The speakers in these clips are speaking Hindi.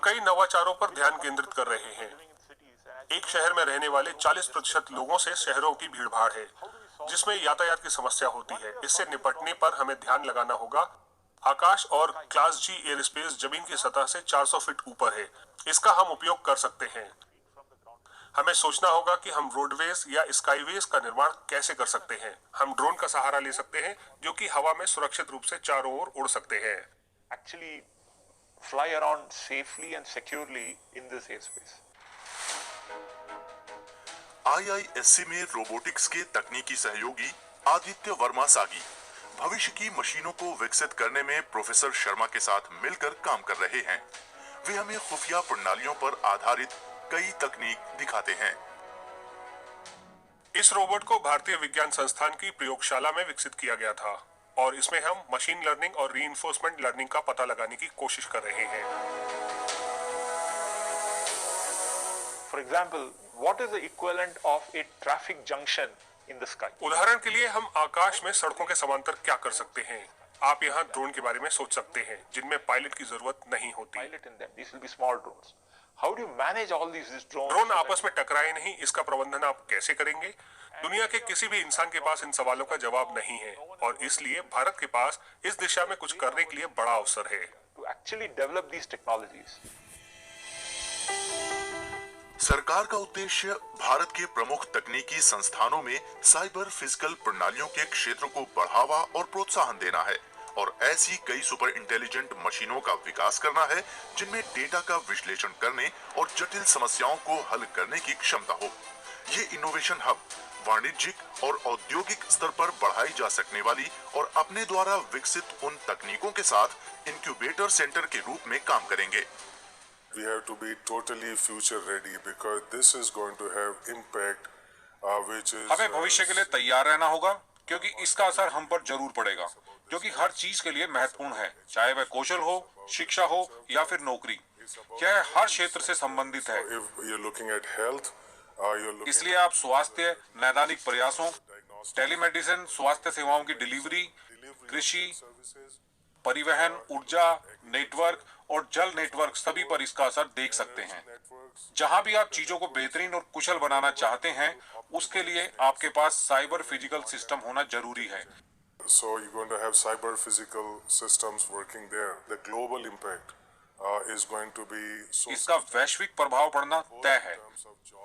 कई नवाचारों पर ध्यान केंद्रित कर रहे हैं। एक शहर में रहने वाले 40% लोगों से शहरों की भीड़भाड़ है, जिसमें यातायात की समस्या होती है। इससे निपटने पर हमें ध्यान लगाना होगा। आकाश और क्लास जी एयर स्पेस जमीन की सतह से 400 फीट ऊपर है। इसका हम उपयोग कर सकते हैं। हमें सोचना होगा कि हम रोडवेज या स्काईवेज का निर्माण कैसे कर सकते हैं। हम ड्रोन का सहारा ले सकते हैं, जो कि हवा में सुरक्षित रूप से चारों ओर उड़ सकते हैं। Actually fly around safely and securely in this airspace. IISc में रोबोटिक्स के तकनीकी सहयोगी आदित्य वर्मा सागी भविष्य की मशीनों को विकसित करने में प्रोफेसर शर्मा के साथ मिलकर काम कर रहे हैं। वे हमें खुफिया प्रणालियों पर आधारित कई तकनीक दिखाते हैं। इस रोबोट को भारतीय विज्ञान संस्थान की प्रयोगशाला में विकसित किया गया था और इसमें हम मशीन लर्निंग और रीइंफोर्समेंट लर्निंग का पता लगाने की कोशिश कर रहे हैं। For example, what is the equivalent of a traffic junction in the sky? उदाहरण के लिए हम आकाश में सड़कों के समांतर क्या कर सकते हैं। आप यहाँ ड्रोन के बारे में सोच सकते हैं, जिनमें पायलट की जरूरत नहीं होती। Pilot in them. These will be small drones. How do you manage all these drones? Drone आपस में टकराए नहीं, इसका प्रबंधन आप कैसे करेंगे? दुनिया के किसी भी इंसान के पास इन सवालों का जवाब नहीं है और इसलिए भारत के पास इस दिशा में कुछ करने के लिए बड़ा अवसर है। To actually develop these technologies. सरकार का उद्देश्य भारत के प्रमुख तकनीकी संस्थानों में साइबर फिजिकल प्रणालियों के क्षेत्र को बढ़ावा और प्रोत्साहन देना है और ऐसी कई सुपर इंटेलिजेंट मशीनों का विकास करना है जिनमें डेटा का विश्लेषण करने और जटिल समस्याओं को हल करने की क्षमता हो। ये इनोवेशन हब वाणिज्यिक और औद्योगिक स्तर पर बढ़ाई जा सकने वाली और अपने द्वारा विकसित उन तकनीकों के साथ इंक्यूबेटर सेंटर के रूप में काम करेंगे। We have to be totally future ready because this is going to have impact which is हमें भविष्य के लिए तैयार रहना होगा क्योंकि इसका असर हम पर जरूर पड़ेगा, जो कि हर चीज के लिए महत्वपूर्ण है, चाहे वह कौशल हो, शिक्षा हो या फिर नौकरी। यह हर क्षेत्र से संबंधित है। if you're looking at health, you're looking इसलिए आप स्वास्थ्य, नैदानिक प्रयासों, टेलीमेडिसिन, स्वास्थ्य सेवाओं की डिलीवरी, कृषि, परिवहन, ऊर्जा, नेटवर्क और जल नेटवर्क सभी पर इसका असर देख सकते हैं। जहां भी आप चीजों को बेहतरीन और कुशल बनाना चाहते हैं, उसके लिए आपके पास साइबर फिजिकल सिस्टम होना जरूरी है। So you're going to have cyber physical systems working there. The global impact is going to be so इसका वैश्विक प्रभाव पड़ना तय है,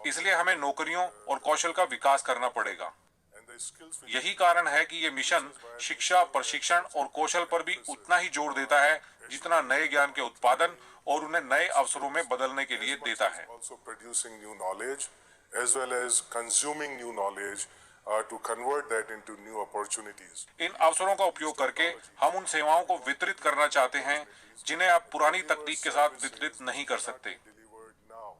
इसलिए हमें नौकरियों और कौशल का विकास करना पड़ेगा। and the skills we यही कारण है कि ये मिशन शिक्षा, प्रशिक्षण और कौशल पर भी उतना ही जोर देता है जितना नए ज्ञान के उत्पादन और उन्हें नए अवसरों में बदलने के लिए देता है। also producing new knowledge as well as consuming new knowledge to convert that into new opportunities. इन अवसरों का उपयोग करके हम उन सेवाओं को वितरित करना चाहते हैं जिन्हें आप पुरानी तकनीक के साथ वितरित नहीं कर सकते। Delivered now.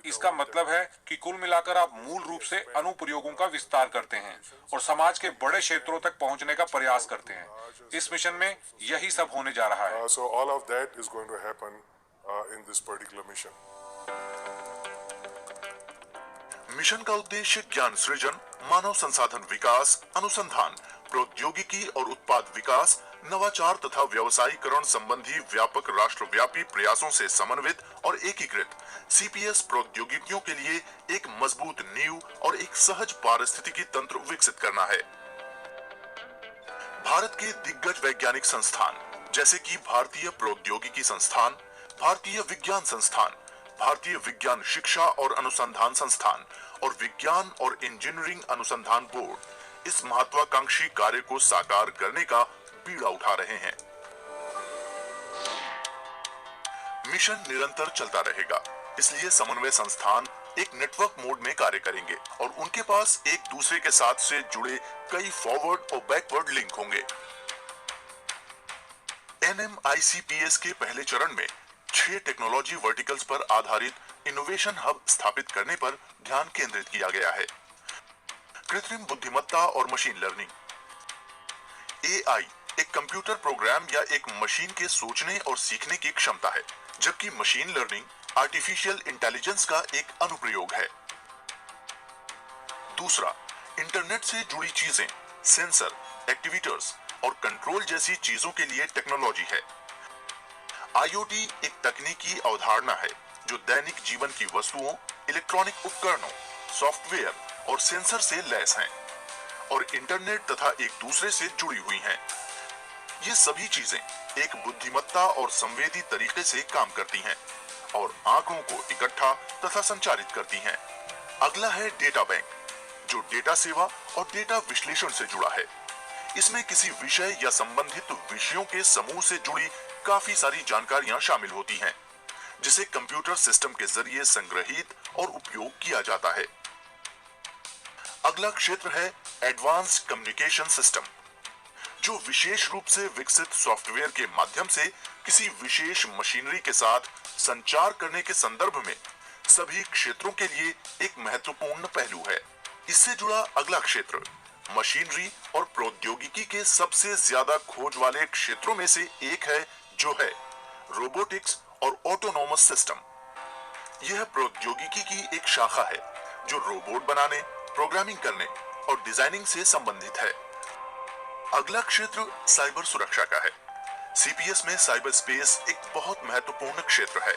इसका मतलब है कि कुल मिलाकर आप मूल रूप से अनुप्रयोगों का विस्तार करते हैं और समाज के बड़े क्षेत्रों तक पहुंचने का प्रयास करते हैं। इस मिशन में यही सब होने जा रहा है। So all of that is going to happen in this particular mission. Mission का उद्देश्य ज्ञान सृजन, मानव संसाधन विकास, अनुसंधान, प्रौद्योगिकी और उत्पाद विकास, नवाचार तथा व्यवसायीकरण संबंधी व्यापक राष्ट्रव्यापी प्रयासों से समन्वित और एकीकृत सीपीएस प्रौद्योगिकियों के लिए एक मजबूत नींव और एक सहज पारिस्थितिकी तंत्र विकसित करना है। भारत के दिग्गज वैज्ञानिक संस्थान जैसे कि भारतीय प्रौद्योगिकी संस्थान, भारतीय विज्ञान संस्थान, भारतीय विज्ञान शिक्षा और अनुसंधान संस्थान और विज्ञान और इंजीनियरिंग अनुसंधान बोर्ड इस महत्वाकांक्षी कार्य को साकार करने का बीड़ा उठा रहे हैं। मिशन निरंतर चलता रहेगा, इसलिए समन्वय संस्थान एक नेटवर्क मोड में कार्य करेंगे और उनके पास एक दूसरे के साथ से जुड़े कई फॉरवर्ड और बैकवर्ड लिंक होंगे। एनएमआईसीपीएस के पहले चरण में 6 टेक्नोलॉजी वर्टिकल्स पर आधारित इनोवेशन हब स्थापित करने पर ध्यान केंद्रित किया गया है। कृत्रिम बुद्धिमत्ता और मशीन लर्निंग। एआई एक कंप्यूटर प्रोग्राम या एक मशीन के सोचने और सीखने की क्षमता है, जबकि मशीन लर्निंग आर्टिफिशियल इंटेलिजेंस का एक अनुप्रयोग है। दूसरा, इंटरनेट से जुड़ी चीजें, सेंसर, एक्टिवेटर्स और कंट्रोल जैसी चीजों के लिए टेक्नोलॉजी है। IoT एक तकनीकी अवधारणा है जो दैनिक जीवन की वस्तुओं, इलेक्ट्रॉनिक उपकरणों, सॉफ्टवेयर और सेंसर से लैस हैं और इंटरनेट तथा एक दूसरे से जुड़ी हुई हैं। ये सभी चीजें एक बुद्धिमत्ता और संवेदी तरीके से काम करती हैं और आंकड़ों को इकट्ठा तथा संचारित करती हैं। अगला है डेटा बैंक, जो डेटा सेवा और डेटा विश्लेषण से जुड़ा है। इसमें किसी विषय या संबंधित विषयों के समूह से जुड़ी काफी सारी जानकारियां शामिल होती हैं, जिसे कंप्यूटर सिस्टम के जरिए संग्रहित और उपयोग किया जाता है। अगला क्षेत्र है एडवांस्ड कम्युनिकेशन सिस्टम, जो विशेष रूप से विकसित सॉफ्टवेयर के माध्यम से किसी विशेष मशीनरी के साथ संचार करने के संदर्भ में सभी क्षेत्रों के लिए एक महत्वपूर्ण पहलू है। इससे जुड़ा अगला क्षेत्र मशीनरी और प्रौद्योगिकी के सबसे ज्यादा खोज वाले क्षेत्रों में से एक है, जो है रोबोटिक्स और ऑटोनोमस सिस्टम। यह प्रौद्योगिकी की एक शाखा है जो रोबोट बनाने, प्रोग्रामिंग करने और डिजाइनिंग से संबंधित है। अगला क्षेत्र साइबर सुरक्षा का है। CPS में साइबर स्पेस एक बहुत महत्वपूर्ण क्षेत्र है।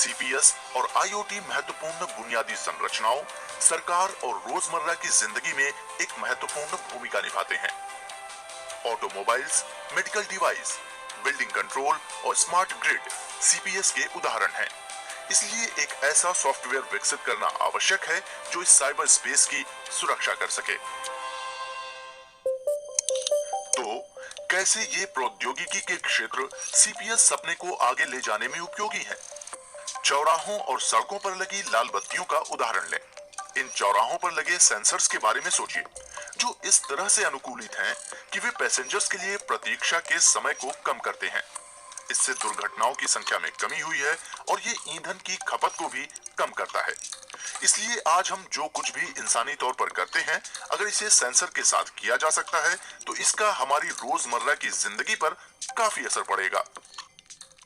CPS और IoT महत्वपूर्ण बुनियादी संरचनाओं, सरकार और रोजमर्रा की जिंदगी में एक महत्वपूर्ण भूमिका निभाते हैं। Automobiles, medical device, building control और स्मार्ट ग्रिड CPS के उदाहरण हैं। इसलिए एक ऐसा सॉफ्टवेयर विकसित करना आवश्यक है जो इस साइबर स्पेस की सुरक्षा कर सके। तो कैसे ये प्रौद्योगिकी के क्षेत्र CPS सपने को आगे ले जाने में उपयोगी है? चौराहों और सड़कों पर लगी लाल बत्तियों का उदाहरण लें। इन चौराहों पर लगे सेंसर्स के बारे में सोचिए, जो इस तरह से अनुकूलित हैं कि वे पैसेंजर्स के लिए प्रतीक्षा के समय को कम करते हैं। इससे दुर्घटनाओं की संख्या में कमी हुई है और ये ईंधन की खपत को भी कम करता है। इसलिए आज हम जो कुछ भी इंसानी तौर पर करते हैं, अगर इसे सेंसर के साथ किया जा सकता है तो इसका हमारी रोजमर्रा की जिंदगी पर काफी असर पड़ेगा।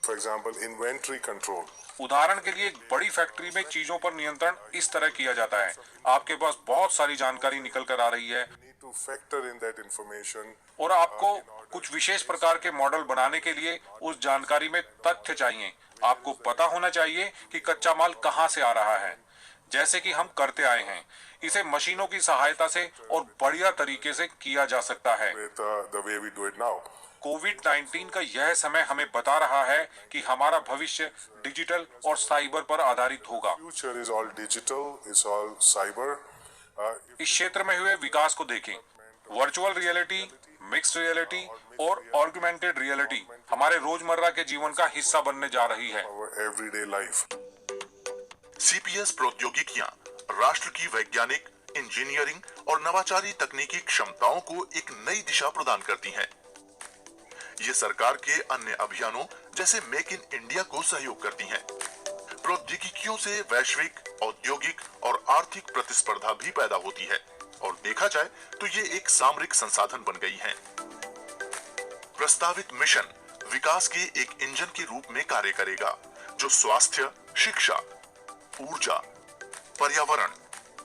For example, inventory control. उदाहरण के लिए एक बड़ी फैक्ट्री में चीजों पर नियंत्रण इस तरह किया जाता है। आपके पास बहुत सारी जानकारी निकल कर आ रही है Need to factor in that information. और आपको कुछ विशेष प्रकार के मॉडल बनाने के लिए उस जानकारी में तथ्य चाहिए। आपको पता होना चाहिए कि कच्चा माल कहां से आ रहा है, जैसे कि हम करते आए हैं। इसे मशीनों की सहायता से और बढ़िया तरीके से किया जा सकता है। With the way we do it now. कोविड-19 का यह समय हमें बता रहा है कि हमारा भविष्य डिजिटल और साइबर पर आधारित होगा। Future is all digital, it's all cyber. इस क्षेत्र में हुए विकास को देखें। वर्चुअल रियलिटी, मिक्स्ड रियलिटी और ऑगमेंटेड रियलिटी हमारे रोजमर्रा के जीवन का हिस्सा बनने जा रही है। Our everyday life. CPS प्रौद्योगिकियां राष्ट्र की वैज्ञानिक, इंजीनियरिंग और नवाचारी तकनीकी क्षमताओं को एक नई दिशा प्रदान करती हैं। ये सरकार के अन्य अभियानों जैसे मेक इन इंडिया को सहयोग करती हैं। प्रौद्योगिकियों से वैश्विक, औद्योगिक और आर्थिक प्रतिस्पर्धा भी पैदा होती है और देखा जाए तो ये एक सामरिक संसाधन बन गई हैं। प्रस्तावित मिशन विकास के एक इंजन के रूप में कार्य करेगा, जो स्वास्थ्य, शिक्षा, ऊर्जा, पर्यावरण,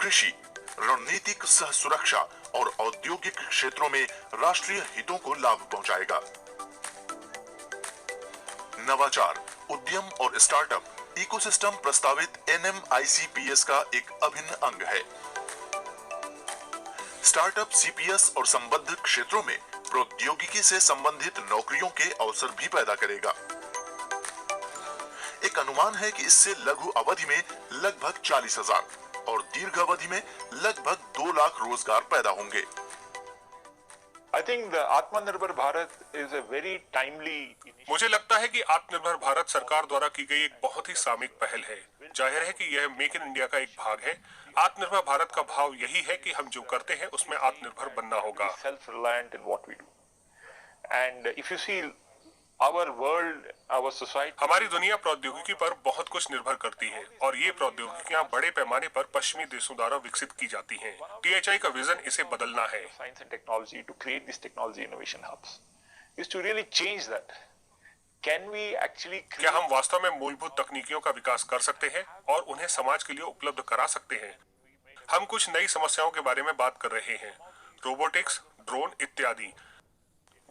कृषि, रणनीतिक सह सुरक्षा और औद्योगिक क्षेत्रों में राष्ट्रीय हितों को लाभ पहुंचाएगा। नवाचार, उद्यम और स्टार्टअप इकोसिस्टम प्रस्तावित NMICPS का एक अभिन्न अंग है। स्टार्टअप CPS और संबद्ध क्षेत्रों में प्रौद्योगिकी से संबंधित नौकरियों के अवसर भी पैदा करेगा। एक अनुमान है कि इससे लघु अवधि में लगभग 40,000 और दीर्घ अवधि में लगभग 2 लाख रोजगार पैदा होंगे। I think the Atmanirbhar Bharat is a very timely initiative. मुझे लगता है कि आत्मनिर्भर भारत सरकार द्वारा की गई एक बहुत ही सामयिक पहल है। जाहिर है कि यह मेक इन इंडिया का एक भाग है। आत्मनिर्भर भारत का भाव यही है कि हम जो करते हैं उसमें आत्मनिर्भर बनना होगा। Self-reliant in what we do. And if you see our world, our society, हमारी दुनिया प्रौद्योगिकी पर बहुत कुछ निर्भर करती है और ये प्रौद्योगिकियां बड़े पैमाने पर पश्चिमी देशों द्वारा विकसित की जाती हैं। THI का विजन इसे बदलना है। science and technology, to create these technology innovation hubs, is to really change that. Can we actually क्या create हम वास्तव में मूलभूत तकनीकियों का विकास कर सकते हैं और उन्हें समाज के लिए उपलब्ध करा सकते हैं? हम कुछ नई समस्याओं के बारे में बात कर रहे हैं, रोबोटिक्स, ड्रोन इत्यादि।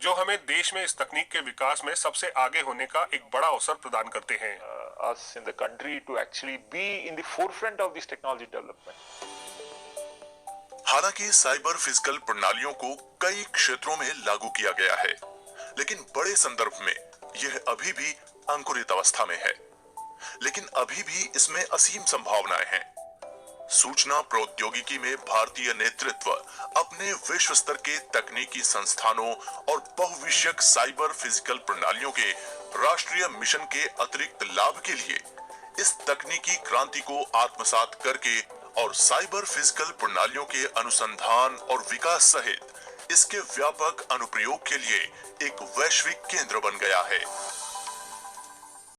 जो हमें देश में इस तकनीक के विकास में सबसे आगे होने का एक बड़ा अवसर प्रदान करते हैं। Us in the country to actually be in the forefront of this technology development. हालांकि साइबर फिजिकल प्रणालियों को कई क्षेत्रों में लागू किया गया है, लेकिन बड़े संदर्भ में यह अभी भी अंकुरित अवस्था में है। लेकिन अभी भी इसमें असीम संभावनाएं हैं। सूचना प्रौद्योगिकी में भारतीय नेतृत्व अपने विश्व स्तर के तकनीकी संस्थानों और बहुविषयक साइबर फिजिकल प्रणालियों के राष्ट्रीय मिशन के अतिरिक्त लाभ के लिए इस तकनीकी क्रांति को आत्मसात करके और साइबर फिजिकल प्रणालियों के अनुसंधान और विकास सहित इसके व्यापक अनुप्रयोग के लिए एक वैश्विक केंद्र बन गया है।